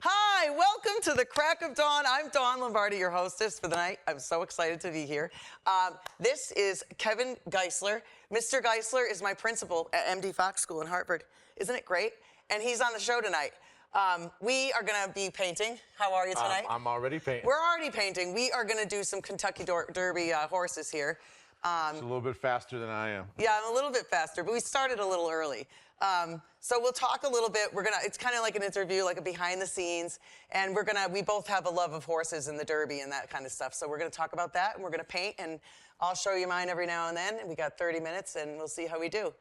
Hi, welcome to the Crack of Dawn. I'm Dawn Lombardi, your hostess for the night. I'm so excited to be here. This is Kevin Geissler. Mr. Geissler is my principal at MD Fox School in Hartford. Isn't it great? And he's on the show tonight. We are going to be painting. How are you tonight? I'm already painting. We're already painting. We are going to do some Kentucky Derby horses here. It's a little bit faster than I am. Yeah, I'm a little bit faster, but we started a little early. So we'll talk a little bit. It's kind of like an interview, like a behind the scenes. And we both have a love of horses and the Derby and that kind of stuff. So we're going to talk about that, and we're going to paint, and I'll show you mine every now and then. And we got 30 minutes, and we'll see how we do.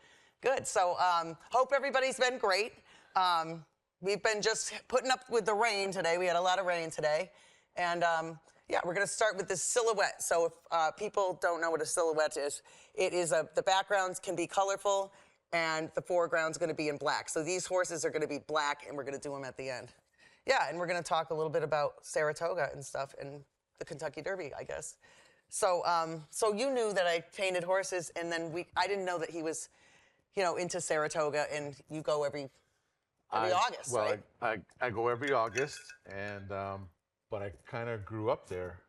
Good. So hope everybody's been great. We've been just putting up with the rain today. We had a lot of rain today. And yeah, we're going to start with this silhouette. So if people don't know what a silhouette is, it is the backgrounds can be colorful, and the foreground's going to be in black. So these horses are going to be black, and we're going to do them at the end. Yeah, and we're going to talk a little bit about Saratoga and stuff and the Kentucky Derby, I guess. So so you knew that I painted horses, and then I didn't know that he was, into Saratoga, and you go every August, well, right? I go every August, and but I kind of grew up there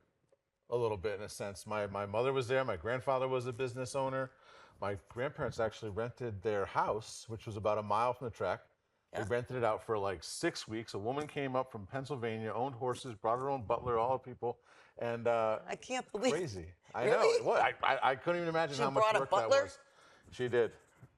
a little bit in a sense. My mother was there. My grandfather was a business owner. My grandparents actually rented their house, which was about a mile from the track. Yeah. They rented it out for like 6 weeks. A woman came up from Pennsylvania, owned horses, brought her own butler, all the people, and I can't believe crazy. I really? know it was. I couldn't even imagine how much work that was. She did.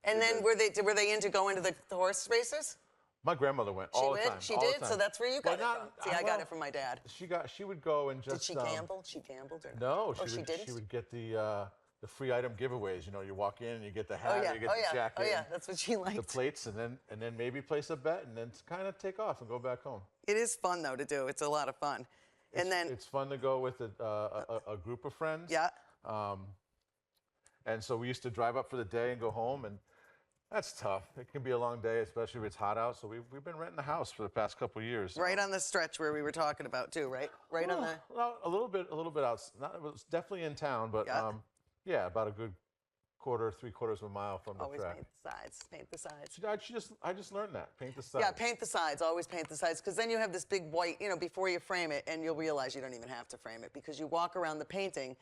And then were they into going to the horse races? My grandmother went all the time. She did? So that's where you got it from. See, I got it from my dad. She would go and just. Did she gamble? She gambled or no? She didn't. She would get the free item giveaways. You walk in and you get the hat, you get the jacket. Oh yeah, that's what she liked. The plates, and then maybe place a bet, and then kind of take off and go back home. It is fun though to do. It's a lot of fun. And then it's fun to go with a group of friends. Yeah. And so we used to drive up for the day and go home, and that's tough. It can be a long day, especially if it's hot out. So we've been renting a house for the past couple of years. Right on the stretch where we were talking about too, right? Right on the. Well, a little bit out. It was definitely in town, but yeah, about a good three-quarters of a mile from the always track. Paint the sides. I just learned that. Paint the sides. Yeah, paint the sides. Always paint the sides, because then you have this big white, before you frame it, and you'll realize you don't even have to frame it, because you walk around the painting,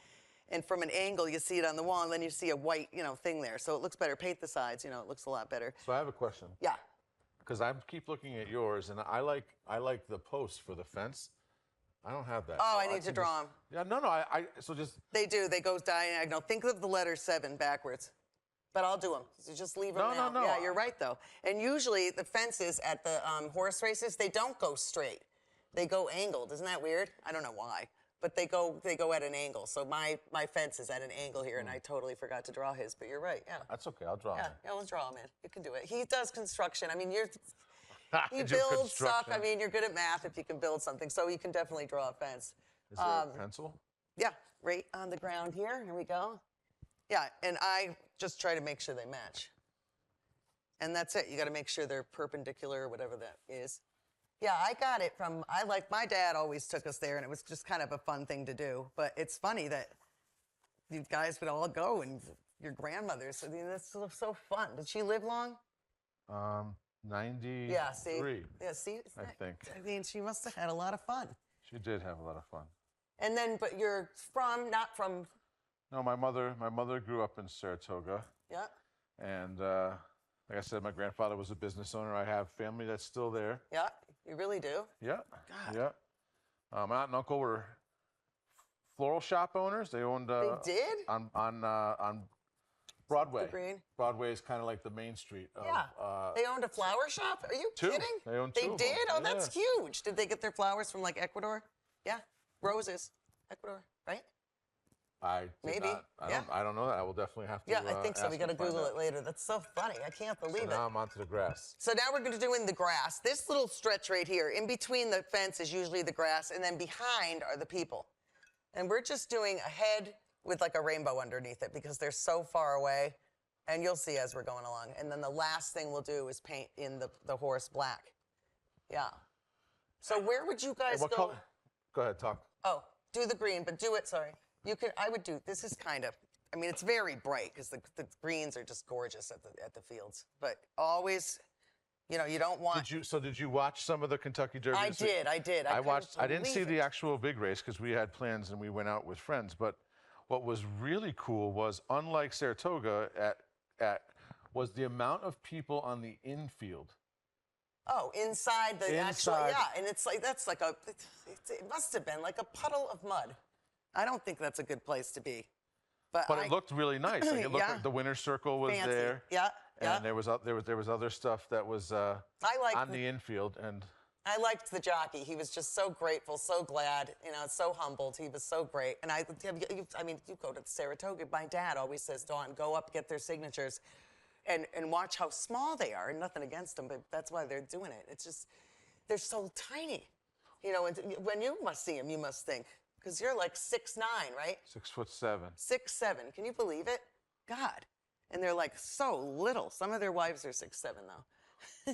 and from an angle you see it on the wall, and then you see a white, thing there. So it looks better. Paint the sides. It looks a lot better. So I have a question. Yeah. Because I keep looking at yours, and I like the posts for the fence. I don't have that. Oh, so I need to draw them. Yeah, no. So just. They do. They go diagonal. Think of the letter 7 backwards. But I'll do them. So just leave them now. No. Yeah, you're right, though. And usually the fences at the horse races, they don't go straight. They go angled. Isn't that weird? I don't know why. But they go at an angle. So my fence is at an angle here, and I totally forgot to draw his. But you're right, yeah. That's okay. I'll draw him. Yeah, we'll draw him in. You can do it. He does construction. I mean, he builds stuff. I mean, you're good at math if you can build something. So you can definitely draw a fence. Is there a pencil? Yeah, right on the ground here. Here we go. Yeah, and I just try to make sure they match. And that's it. You got to make sure they're perpendicular or whatever that is. Yeah, I got it from, my dad always took us there, and it was just kind of a fun thing to do. But it's funny that you guys would all go, and your grandmothers. I mean, that's so fun. Did she live long? 93. Yeah, see? Yeah, see? I think. I mean, she must have had a lot of fun. She did have a lot of fun. And then, but you're not from... No, my mother grew up in Saratoga. Yeah. And like I said, my grandfather was a business owner. I have family that's still there. Yeah, you really do? Yeah. God. Yeah. My aunt and uncle were floral shop owners. They owned. They did? On Broadway. The green. Broadway is kind of like the main street. They owned a flower shop? Are you kidding? They owned 2 They of did? them. Oh, that's huge. Did they get their flowers from like Ecuador? Yeah. Roses. Ecuador, right? I did Maybe. not. I don't know that. I will definitely have to. Yeah, I think so. ask We got to and find Google out. it later. That's so funny. I can't believe So it. now I'm onto the grass. So now we're going to do in the grass. This little stretch right here, in between the fence is usually the grass, and then behind are the people. And we're just doing a head with like a rainbow underneath it because they're so far away. And you'll see as we're going along. And then the last thing we'll do is paint in the horse black. Yeah. So where would you guys What go? color? Go ahead, talk. Oh, do the green, but do it, sorry. You could, I would do, this is kind of, I mean, it's very bright because the greens are just gorgeous at the fields. But always, you know, you don't want. Did you watch some of the Kentucky Derby? I did. I watched. I didn't couldn't see believe the it. actual big race because we had plans and we went out with friends. But what was really cool was, unlike Saratoga, was the amount of people on the infield. Oh, inside the actual, Inside. yeah, and it's like, that's like it must have been like a puddle of mud. I don't think that's a good place to be. But it looked really nice. Like it looked Yeah. like the winner's circle was Fancy. there. Yeah, yeah. And there was other stuff that was liked on the infield, and I liked the jockey. He was just so grateful, so glad, you know, so humbled. He was so great. And I mean, you go to Saratoga. My dad always says, Dawn, go up, get their signatures, and watch how small they are. And nothing against them, but that's why they're doing it. It's just, they're so tiny. You know, and when you must see them, you must think, because you're like 6'9", right? 6'7". 6'7". Can you believe it? God. And they're like so little. Some of their wives are 6'7", though.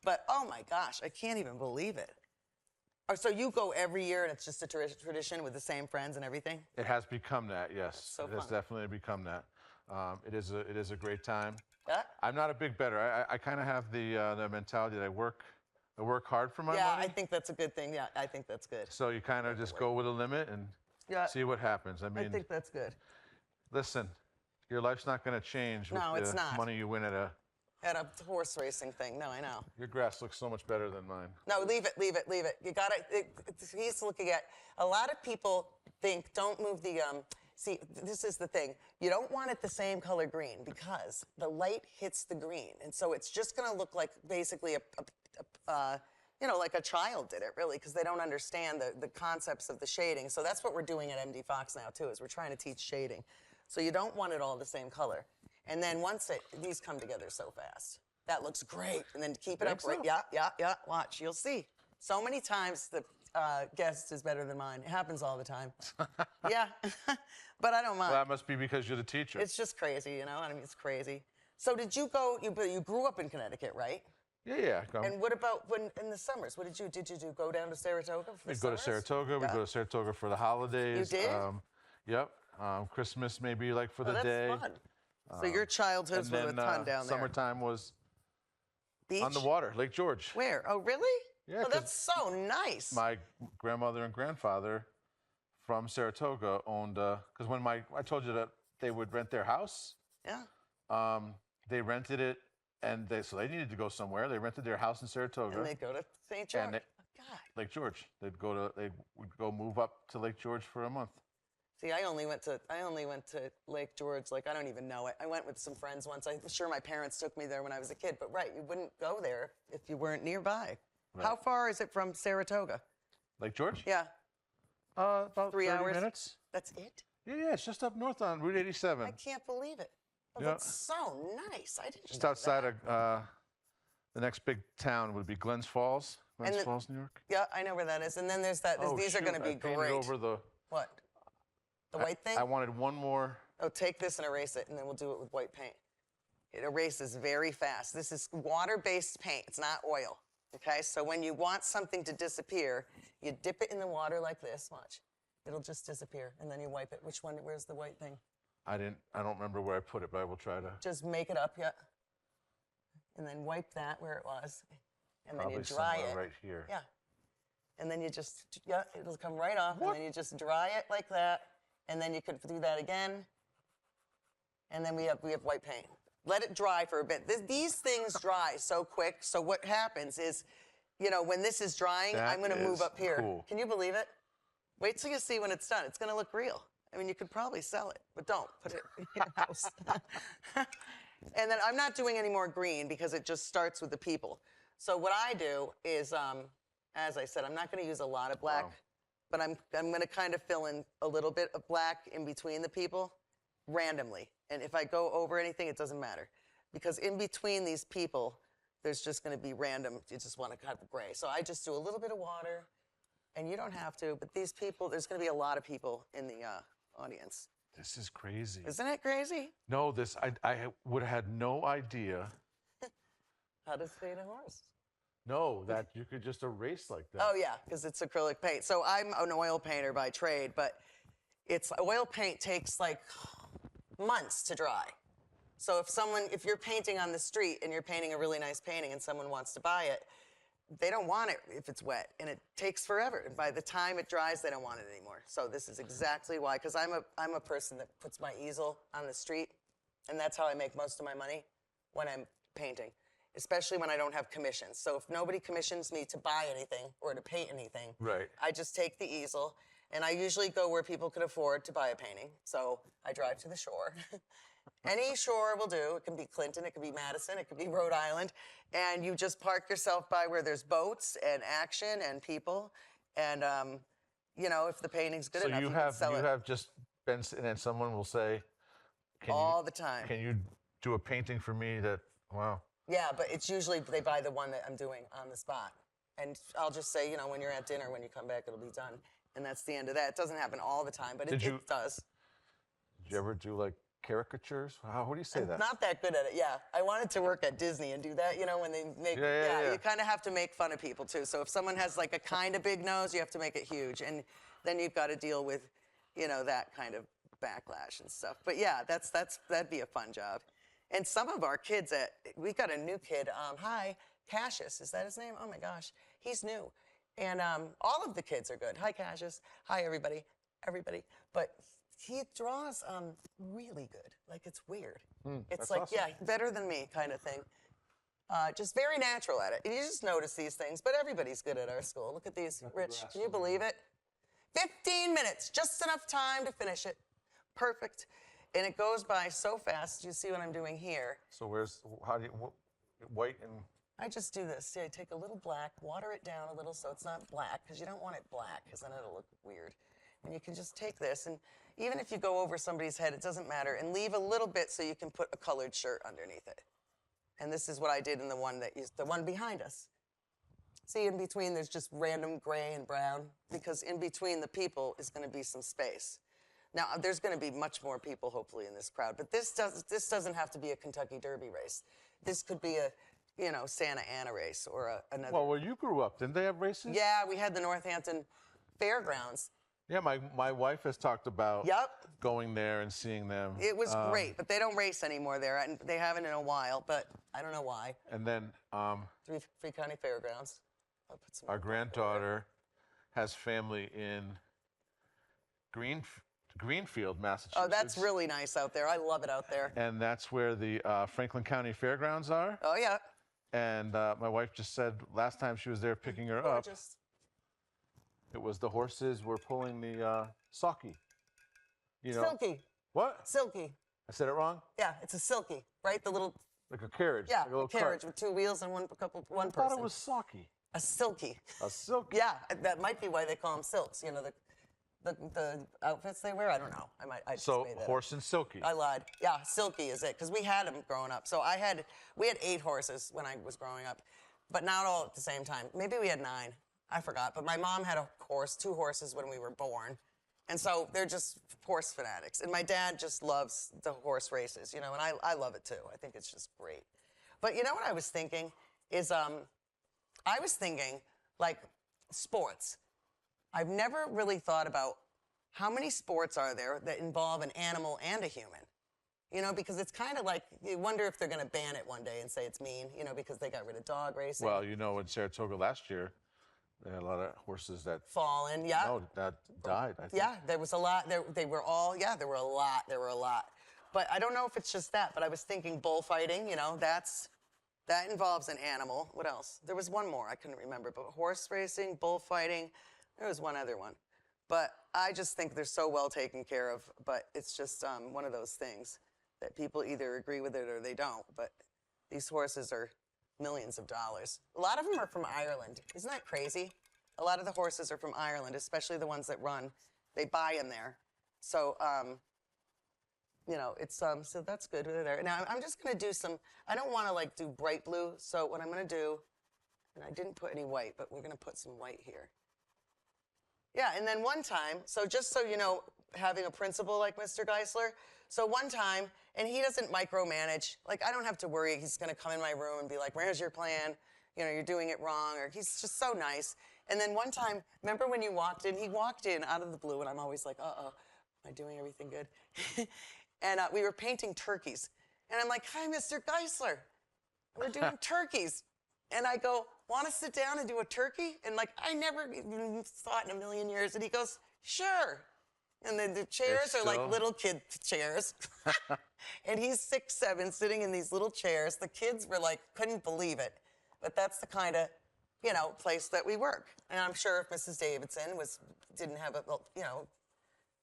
But oh my gosh, I can't even believe it. Oh, so you go every year and it's just a tradition with the same friends and everything? It has become that, yes. So it has fun. definitely become that. It is a great time. Yeah? I'm not a big bettor. I kind of have the mentality that I work hard for my Yeah, money. I think that's a good thing. Yeah, I think that's good. So you kind of just go with a limit and Yeah, see what happens. I I mean, think that's good. listen, your life's not going to change with No, it's the not. money you win at a. At a horse racing thing. No, I know. Your grass looks so much better than mine. No, leave it, leave it, leave it. You got it. He's looking at, a lot of people think, don't move the, see, this is the thing. You don't want it the same color green because the light hits the green. And so it's just going to look like basically you know, like a child did it, really, because they don't understand the concepts of the shading. So that's what we're doing at MD Fox now, too, is we're trying to teach shading. So you don't want it all the same color. And then once these come together so fast, that looks great. And then keep it up. Think so? Yeah, yeah, yeah. Watch, you'll see. So many times the guest is better than mine. It happens all the time. Yeah, but I don't mind. Well, that must be because you're the teacher. It's just crazy, you know. I mean, it's crazy. So did you go? You grew up in Connecticut, right? Yeah. And what about when in the summers? What did you do? Go down to Saratoga for the We'd go to summers? Saratoga. We'd go to Saratoga for the holidays. You did? Yep. Christmas maybe like for the that's day. fun. So your childhood And was a then ton down there. summertime was Beach? on the water, Lake George. Where? Oh, really? Yeah, Oh, 'cause that's so nice. My grandmother and grandfather from Saratoga owned, because when I told you that they would rent their house, Yeah. they rented it, and so they needed to go somewhere. They rented their house in Saratoga, And they'd go to St. George. And Oh, God. Lake George. They would go move up to Lake George for a month. See, I only went to Lake George, like, I don't even know it. I went with some friends once. I'm sure my parents took me there when I was a kid, but right, you wouldn't go there if you weren't nearby. Right. How far is it from Saratoga? Lake George? Yeah, About 3 30 hours. minutes. That's it? Yeah, it's just up north on Route 87. I can't believe it. Oh, Yeah. that's so nice. I didn't Just know outside that. of the next big town would be Glens Falls. Glens Falls, New York. Yeah, I know where that is. And then there's that. Oh, These are shoot, going to be I painted great. over the. What? The white thing? I wanted one more. Oh, take this and erase it, and then we'll do it with white paint. It erases very fast. This is water-based paint. It's not oil, okay? So when you want something to disappear, you dip it in the water like this. Watch. It'll just disappear, and then you wipe it. Which one? Where's the white thing? I don't remember where I put it, but I will try to. Just make it up, yeah. And then wipe that where it was, and then Probably you dry somewhere it. right here. Yeah. And then you just, yeah, it'll come right off, What? and then you just dry it like that, and then you could do that again. And then we have white paint. Let it dry for a bit. These things dry so quick. So what happens is, you know, when this is drying, That I'm going to move is up here. cool. Can you believe it? Wait till you see when it's done. It's going to look real. I mean, you could probably sell it, but don't put it in your house. And then I'm not doing any more green because it just starts with the people. So what I do is, as I said, I'm not going to use a lot of black. Wow. but I'm going to kind of fill in a little bit of black in between the people randomly. And if I go over anything, it doesn't matter. Because in between these people, there's just going to be random, you just want to have gray. So I just do a little bit of water, and you don't have to, but these people, there's going to be a lot of people in the audience. This is crazy. Isn't it crazy? No, I would have had no idea. How to paint a horse. No, that you could just erase like that. Oh, yeah, because it's acrylic paint. So I'm an oil painter by trade, but oil paint takes like months to dry. So if you're painting on the street and you're painting a really nice painting and someone wants to buy it, they don't want it if it's wet, and it takes forever. And by the time it dries, they don't want it anymore. So this is exactly why, because I'm a person that puts my easel on the street, and that's how I make most of my money when I'm painting, especially when I don't have commissions. So if nobody commissions me to buy anything or to paint anything, Right. I just take the easel, and I usually go where people can afford to buy a painting. So I drive to the shore. Any shore will do. It can be Clinton, it could be Madison, it could be Rhode Island. And you just park yourself by where there's boats and action and people. And, you know, if the painting's good enough, you can sell it. You have just been, and then someone will say, all the time. Can you do a painting for me that, wow. Yeah, but it's usually they buy the one that I'm doing on the spot. And I'll just say, you know, when you're at dinner, when you come back, it'll be done. And that's the end of that. It doesn't happen all the time, but it does. Did you ever do like caricatures? What do you say that? Not that good at it, yeah. I wanted to work at Disney and do that, you know, when they make, yeah. You kind of have to make fun of people too. So if someone has like a kind of big nose, you have to make it huge. And then you've got to deal with, you know, that kind of backlash and stuff. But yeah, that'd be a fun job. And some of our kids we got a new kid, hi, Cassius, is that his name? Oh my gosh, he's new. And all of the kids are good. Hi, Cassius. Hi, everybody. But he draws really good. Like, it's weird. It's like, awesome. yeah, better than me kind of thing. Just very natural at it. And you just notice these things, but everybody's good at our school. Look at these. Rich, can you believe it? 15 minutes, just enough time to finish it. Perfect. And it goes by so fast. You see what I'm doing here. So white and... I just do this. See, I take a little black, water it down a little so it's not black, because you don't want it black, because then it'll look weird. And you can just take this, and even if you go over somebody's head, it doesn't matter, and leave a little bit so you can put a colored shirt underneath it. And this is what I did in the one behind us. See, in between, there's just random gray and brown, because in between the people is going to be some space. Now, there's going to be much more people, hopefully, in this crowd, but this doesn't have to be a Kentucky Derby race. This could be a, you know, Santa Ana race or another. Well, where you grew up, didn't they have races? Yeah, we had the Northampton Fairgrounds. Yeah, my wife has talked about going there and seeing them. It was great, but they don't race anymore there, and they haven't in a while, but I don't know why. And then Free County Fairgrounds. I'll put some our granddaughter has family in Greenfield, Massachusetts. Oh, that's really nice out there. I love it out there. And that's where the Franklin County Fairgrounds are. Oh, yeah. And my wife just said last time she was there picking her up, it was the horses were pulling the sulky. You know. Silky. What? Silky. I said it wrong? Yeah, it's a silky, right? The little... Like a carriage. Yeah, like a little carriage cart. with two wheels and one person. I thought it was sulky. A silky. A silky. Yeah, that might be why they call them silks. You know, the outfits they wear. I don't know. I just So made that horse and silky. I lied. Yeah, silky is it, because we had them growing up. So we had 8 horses when I was growing up, but not all at the same time. Maybe we had 9. I forgot. But my mom had 2 horses when we were born, and so they're just horse fanatics. And my dad just loves the horse races, you know, and I love it too. I think it's just great. But you know what I was thinking is, I was thinking like sports. I've never really thought about how many sports are there that involve an animal and a human. You know, because it's kind of like, you wonder if they're going to ban it one day and say it's mean, you know, because they got rid of dog racing. Well, you know, in Saratoga last year, they had a lot of horses that... Fallen, yeah. No, that died, I think. Yeah, there was a lot. There were a lot. But I don't know if it's just that, but I was thinking bullfighting, you know, that involves an animal. What else? There was one more, I couldn't remember, but horse racing, bullfighting, there was one other one. But I just think they're so well taken care of, but it's just one of those things that people either agree with it or they don't. But these horses are millions of dollars. A lot of them are from Ireland. Isn't that crazy? a lot of the horses are from Ireland, especially the ones that run. They buy them there. So, you know, it's, so that's good there. Now, I'm just going to do some, I don't want to like do bright blue. So what I'm going to do, and I didn't put any white, but we're going to put some white here. Yeah, and then one time, so just so you know, having a principal like Mr. Geissler, so one time, and he doesn't micromanage, like I don't have to worry he's gonna come in my room and be like, where's your plan? You know, you're doing it wrong, or he's just so nice. And then one time, remember when you walked in? He walked in out of the blue, and I'm always like, uh-oh, am I doing everything good? And we were painting turkeys. And I'm like, hi, Mr. Geissler, we're doing turkeys. And I go, want to sit down and do a turkey? And like, I never even thought in a million years. And he goes, sure. And then the chairs are like little kid chairs. And he's 6'7", sitting in these little chairs. The kids were like, couldn't believe it. But that's the kind of, you know, place that we work. And I'm sure if Mrs. Davidson didn't have a, you know,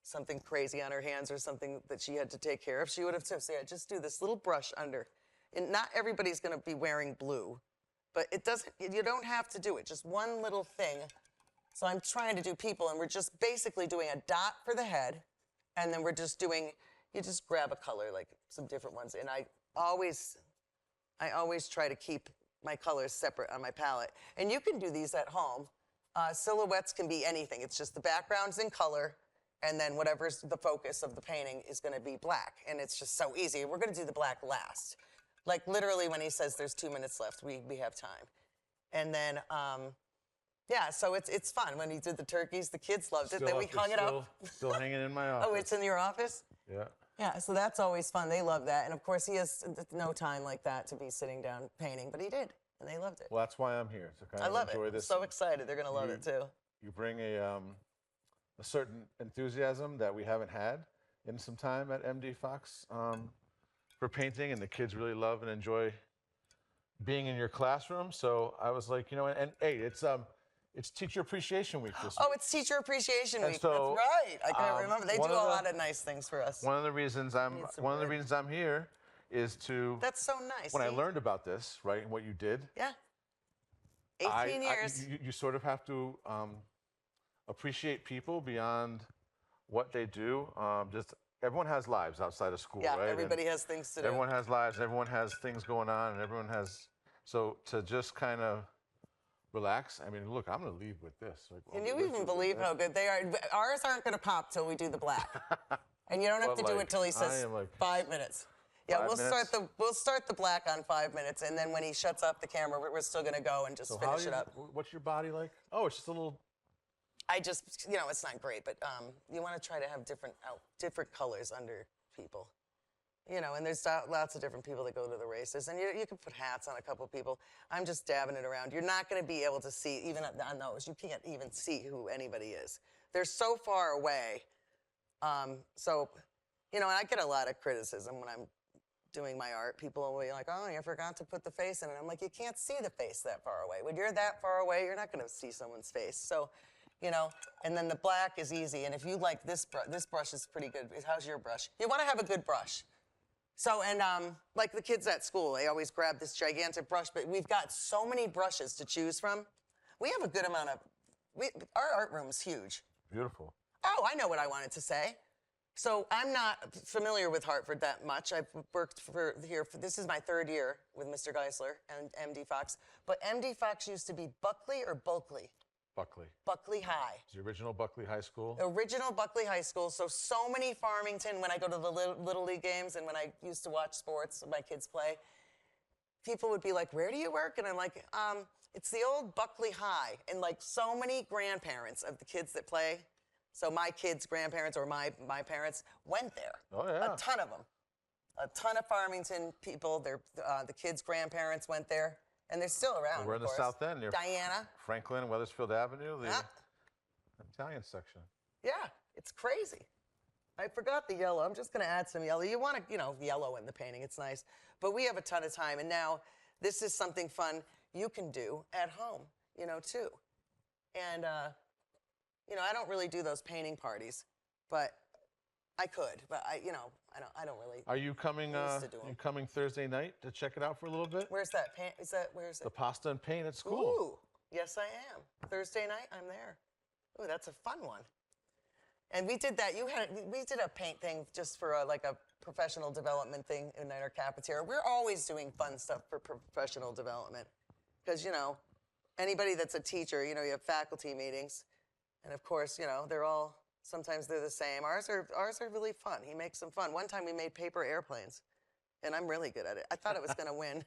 something crazy on her hands or something that she had to take care of, she would have said, yeah, just do this little brush under. And not everybody's going to be wearing blue. But it doesn't, you don't have to do it, just one little thing. So I'm trying to do people, and we're just basically doing a dot for the head, and then we're just doing, you just grab a color, like some different ones. And I always try to keep my colors separate on my palette. And you can do these at home. Silhouettes can be anything. It's just the background's in color, and then whatever's the focus of the painting is gonna be black. And it's just so easy. We're gonna do the black last. Like literally when he says there's 2 minutes left, we have time. And then, yeah, so it's fun. When he did the turkeys, the kids loved it. Then we hung it up. Still hanging in my office. Oh, it's in your office? Yeah. Yeah, so that's always fun. They love that. And of course, he has no time like that to be sitting down painting, but he did, and they loved it. Well, that's why I'm here, to kind I of love enjoy it. this. I'm so excited. They're going to love it too. You bring a certain enthusiasm that we haven't had in some time at MD Fox for painting, and the kids really love and enjoy being in your classroom. So I was like, you know, and hey, it's Teacher Appreciation Week this week. Oh, it's Teacher Appreciation Week. So, that's right. I can't remember. They do a lot of nice things for us. One of the reasons I'm here is to. That's so nice. When I learned about this, right, and what you did. Yeah. 18 years. You sort of have to appreciate people beyond what they do. Just everyone has lives outside of school, yeah, right? Everybody has things to do. Everyone has lives. Everyone has things going on, and everyone has. So to just kind of relax. I mean, look, I'm going to leave with this. Like, can you even believe how good they are? Ours aren't going to pop till we do the black, and you don't have to do it till he says 5 minutes. Yeah, we'll start the black on 5 minutes, and then when he shuts off the camera, we're still going to go and just finish it up. What's your body like? Oh, it's just a little. I just, you know, it's not great, but you want to try to have different colors under people. You know, and there's lots of different people that go to the races, and you can put hats on a couple people. I'm just dabbing it around. You're not going to be able to see, even on those, you can't even see who anybody is. They're so far away. So, you know, and I get a lot of criticism when I'm doing my art. People will be like, oh, you forgot to put the face in it. I'm like, you can't see the face that far away. When you're that far away, you're not going to see someone's face. So, you know, and then the black is easy. And if you like this brush is pretty good. How's your brush? You want to have a good brush. So, and like the kids at school, they always grab this gigantic brush, but we've got so many brushes to choose from. We have a good amount of, our art room's huge. Beautiful. Oh, I know what I wanted to say. So I'm not familiar with Hartford that much. I've worked this is my 3rd year with Mr. Geissler and MD Fox. But MD Fox used to be Buckley or Bulkley? Buckley. Buckley High. It's the original Buckley High School? The original Buckley High School. So many Farmington, when I go to the Little League games and when I used to watch sports, my kids play, people would be like, where do you work? And I'm like, it's the old Buckley High. And like so many grandparents of the kids that play, so my kids' grandparents or my parents went there. Oh, yeah. A ton of them. A ton of Farmington people, the kids' grandparents went there. And they're still around. We're in the South End near Diana. Franklin, Weathersfield Avenue, the Italian section. Yeah, it's crazy. I forgot the yellow. I'm just going to add some yellow. You want to, you know, yellow in the painting. It's nice. But we have a ton of time. And now this is something fun you can do at home, you know, too. And, you know, I don't really do those painting parties, but I could. But I don't really. Are you coming? You coming Thursday night to check it out for a little bit? Where's that paint? Where is it? The Pasta and Paint at school. Ooh, Yes, I am. Thursday night, I'm there. Ooh, that's a fun one. And we did that. We did a paint thing just for like a professional development thing in our cafeteria. We're always doing fun stuff for professional development. Because, anybody that's a teacher, you have faculty meetings. And of course, sometimes they're the same. Ours are really fun. He makes them fun. One time we made paper airplanes. And I'm really good at it. I thought I was going to win.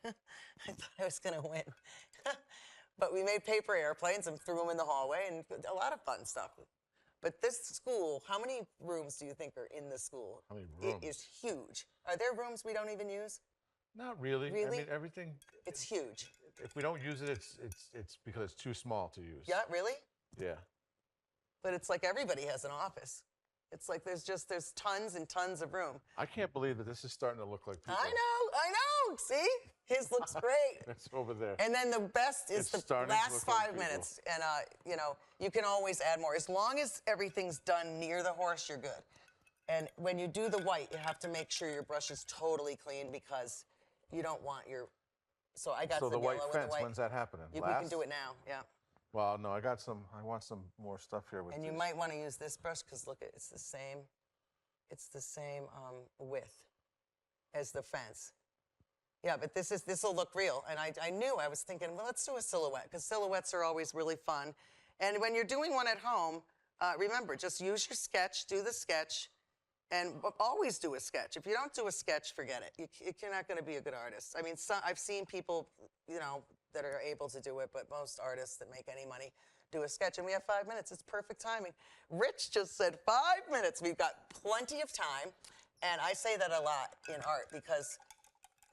But we made paper airplanes and threw them in the hallway, and a lot of fun stuff. But this school, how many rooms do you think are in the school? How many rooms? It is huge. Are there rooms we don't even use? Not really. Really? I mean, everything. It's huge. If we don't use it, it's because it's too small to use. Yeah, really? Yeah. But it's like everybody has an office. It's like there's tons and tons of room. I can't believe that this is starting to look like people. I know. See? His looks great. It's over there. And then the best is It's the starting to last look like 5 people. minutes. And, you can always add more. As long as everything's done near the horse, you're good. And when you do the white, you have to make sure your brush is totally clean because you don't want your... So I got So some the white yellow fence, and the white. when's that happening? We can do it now, yeah. Well, no, I want some more stuff here with And this. you might want to use this brush because look, it's the same width as the fence. Yeah, but this will look real. And I was thinking, well, let's do a silhouette because silhouettes are always really fun. And when you're doing one at home, remember, just use your sketch, do the sketch, and always do a sketch. If you don't do a sketch, forget it. You're not going to be a good artist. I mean, I've seen people, that are able to do it, but most artists that make any money do a sketch. And we have 5 minutes. It's perfect timing. Rich just said 5 minutes. We've got plenty of time. And I say that a lot in art because,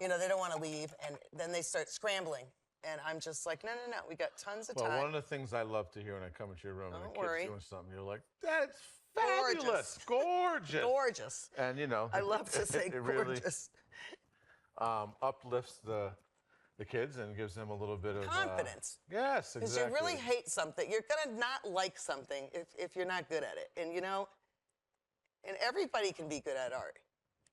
they don't want to leave. And then they start scrambling. And I'm just like, no. We got tons of time. Well, one of the things I love to hear when I come into your room and a Don't kid's worry. doing something, you're like, that's fabulous, gorgeous. Gorgeous. And, I love to say it really gorgeous. uplifts the kids and gives them a little bit of Confidence. Yes, exactly. Because you really hate something. You're going to not like something if you're not good at it. And, and everybody can be good at art.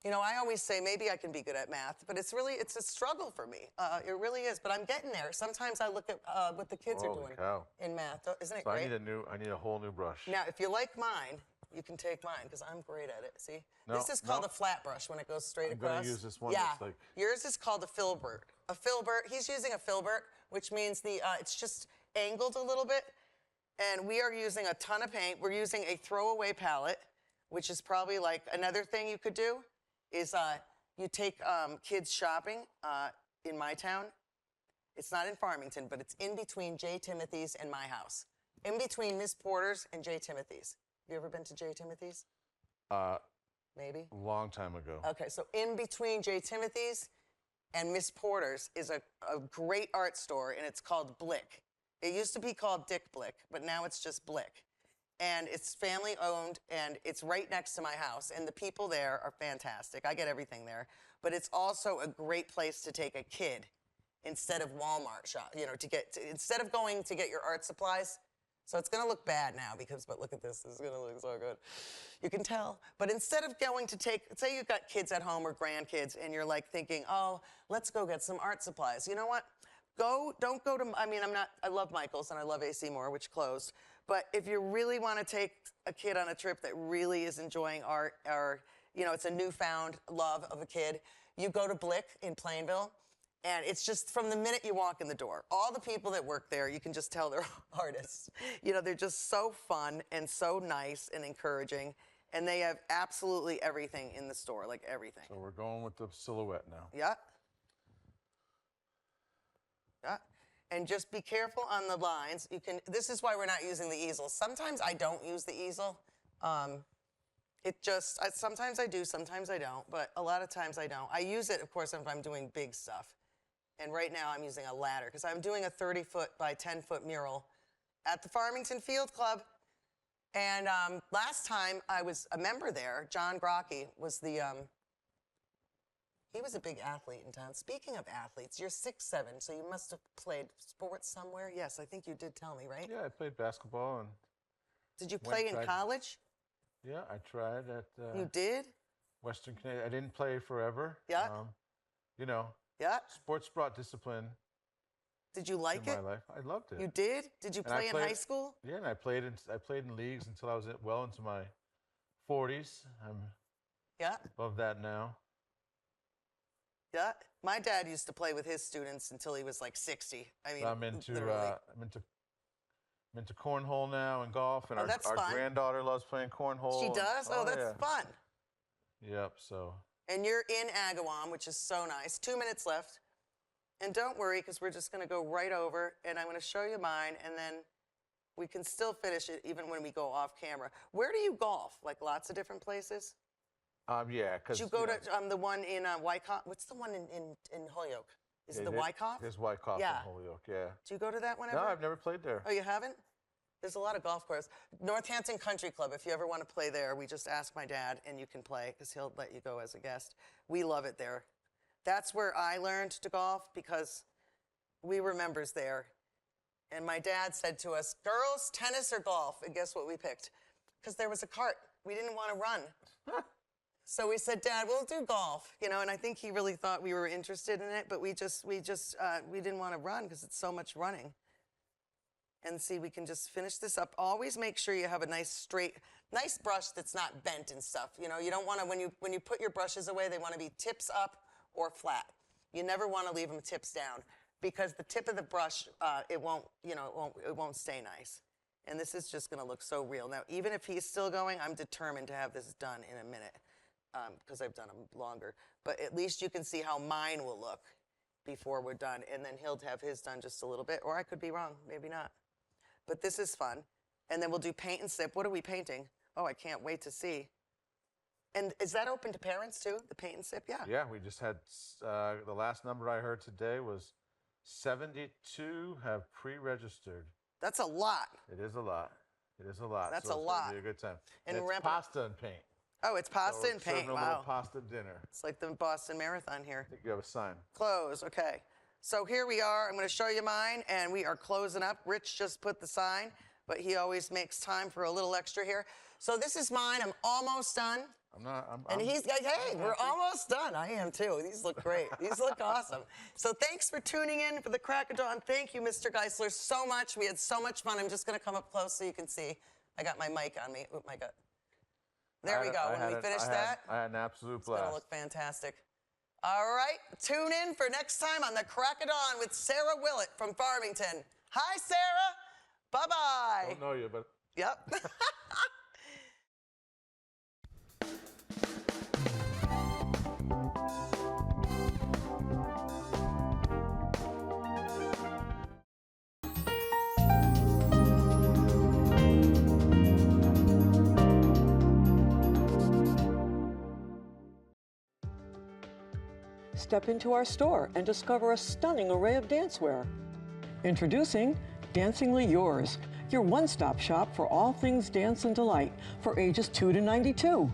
I always say maybe I can be good at math, but it's a struggle for me. It really is. But I'm getting there. Sometimes I look at what the kids are Holy doing cow. in math. Isn't it So great? I need a whole new brush. Now, if you like mine, you can take mine because I'm great at it. See? No, This is called no. a flat brush when it goes straight I'm across. gonna use this one Yeah. that's like- Yours is called a filbert. A filbert. He's using a filbert, which means it's just angled a little bit. And we are using a ton of paint. We're using a throwaway palette, which is probably like another thing you could do is you take kids shopping in my town. It's not in Farmington, but it's in between J. Timothy's and my house. In between Miss Porter's and J. Timothy's. You ever been to J. Timothy's? Maybe? A long time ago. Okay, so in between J. Timothy's and Miss Porter's is a great art store, and it's called Blick. It used to be called Dick Blick, but now it's just Blick. And it's family owned, and it's right next to my house. And the people there are fantastic. I get everything there. But it's also a great place to take a kid instead of Walmart shop, instead of going to get your art supplies. So it's going to look bad now but look at this. This is going to look so good. You can tell. But instead of going to say you've got kids at home or grandkids, and you're like thinking, oh, let's go get some art supplies. You know what? Don't go to, I love Michael's and I love AC Moore, which closed. But if you really want to take a kid on a trip that really is enjoying art or, it's a newfound love of a kid, you go to Blick in Plainville. And it's just from the minute you walk in the door, all the people that work there, you can just tell they're artists. They're just so fun and so nice and encouraging. And they have absolutely everything in the store, like everything. So we're going with the silhouette now. Yeah. Yeah. And just be careful on the lines. This is why we're not using the easel. Sometimes I don't use the easel. Sometimes I do, sometimes I don't, but a lot of times I don't. I use it, of course, if I'm doing big stuff. And right now I'm using a ladder because I'm doing a 30-foot by 10-foot mural at the Farmington Field Club. And last time I was a member there, John Grocky was he was a big athlete in town. Speaking of athletes, you're 6'7", so you must have played sports somewhere. Yes, I think you did tell me, right? Yeah, I played basketball and. Did you play in college? Yeah, I tried at. You did? Western Canada. I didn't play forever. Yeah. Yeah. Yeah. Sports brought discipline. Did you like in it? my life. I loved it. You did? Did you And I play in played- high school? Yeah, and I played in leagues until I was well into my 40s. I'm Yeah. above that now. Yeah. My dad used to play with his students until he was like 60. I mean, I'm into literally. I'm into cornhole now and golf, and Oh, that's our fun. granddaughter loves playing cornhole. She and- does? Oh, that's yeah. fun. Yep. So And you're in Agawam, which is so nice. 2 minutes left. And don't worry, because we're just going to go right over, and I'm going to show you mine, and then we can still finish it even when we go off camera. Where do you golf? Like lots of different places? yeah, because Did you go to the one in Wyckoff? What's the one in Holyoke? Is it the Wyckoff? There's Wyckoff Yeah. in Holyoke. Yeah. Do you go to that one ever? No, I've never played there. Oh, you haven't? There's a lot of golf courses. Northampton Country Club, if you ever want to play there, we just ask my dad, and you can play, because he'll let you go as a guest. We love it there. That's where I learned to golf, because we were members there. And my dad said to us, girls, tennis or golf? And guess what we picked? Because there was a cart. We didn't want to run. So we said, Dad, we'll do golf, you know, and I think he really thought we were interested in it, but we didn't want to run because it's so much running. And see, we can just finish this up. Always make sure you have a nice nice brush that's not bent and stuff. You know, you don't want to, when you put your brushes away, they want to be tips up or flat. You never want to leave them tips down, because the tip of the brush, it won't stay nice. And this is just going to look so real. Now, even if he's still going, I'm determined to have this done in a minute, because I've done them longer. But at least you can see how mine will look before we're done. And then he'll have his done just a little bit, or I could be wrong, maybe not. But this is fun. And then we'll do paint and sip. What are we painting? Oh, I can't wait to see. And is that open to parents too, the paint and sip? Yeah. Yeah, we just had the last number I heard today was 72 have pre-registered. That's a lot. It is a lot. It is a lot. That's so a it's lot. Gonna be a good time. And it's remember- pasta and paint. Oh, it's pasta So and paint. serving a Wow. little pasta dinner. It's like the Boston Marathon here. I think you have a sign. Close, okay. So here we are. I'm going to show you mine, and we are closing up. Rich just put the sign, but he always makes time for a little extra here. So this is mine. I'm almost done. And he's like, hey, we're almost done. I am too. These look great. These look awesome. So thanks for tuning in for the Crack of Dawn. Thank you, Mr. Geissler, so much. We had so much fun. I'm just going to come up close so you can see. I got my mic on me. Oh, my God. There we go. When we finish that, I had an absolute it's going blast. to look fantastic. All right. Tune in for next time on the Crack of Dawn with Sarah Willett from Farmington. Hi, Sarah. Bye-bye. I don't know you, but Yep. Step into our store and discover a stunning array of dancewear. Introducing Dancingly Yours, your one-stop shop for all things dance and delight for ages 2 to 92.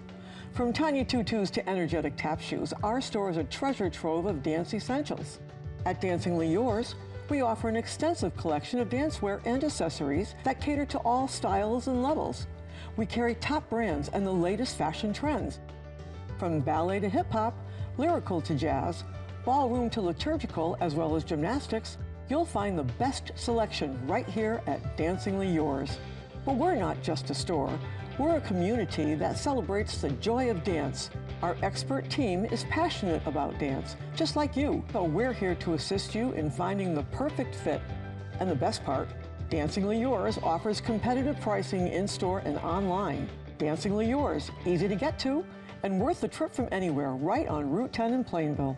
From tiny tutus to energetic tap shoes, our store is a treasure trove of dance essentials. At Dancingly Yours, we offer an extensive collection of dancewear and accessories that cater to all styles and levels. We carry top brands and the latest fashion trends. From ballet to hip-hop, lyrical to jazz, ballroom to liturgical, as well as gymnastics, you'll find the best selection right here at Dancingly Yours. But we're not just a store. We're a community that celebrates the joy of dance. Our expert team is passionate about dance, just like you. So we're here to assist you in finding the perfect fit. And the best part, Dancingly Yours offers competitive pricing in-store and online. Dancingly Yours, easy to get to, and worth the trip from anywhere, right on Route 10 in Plainville.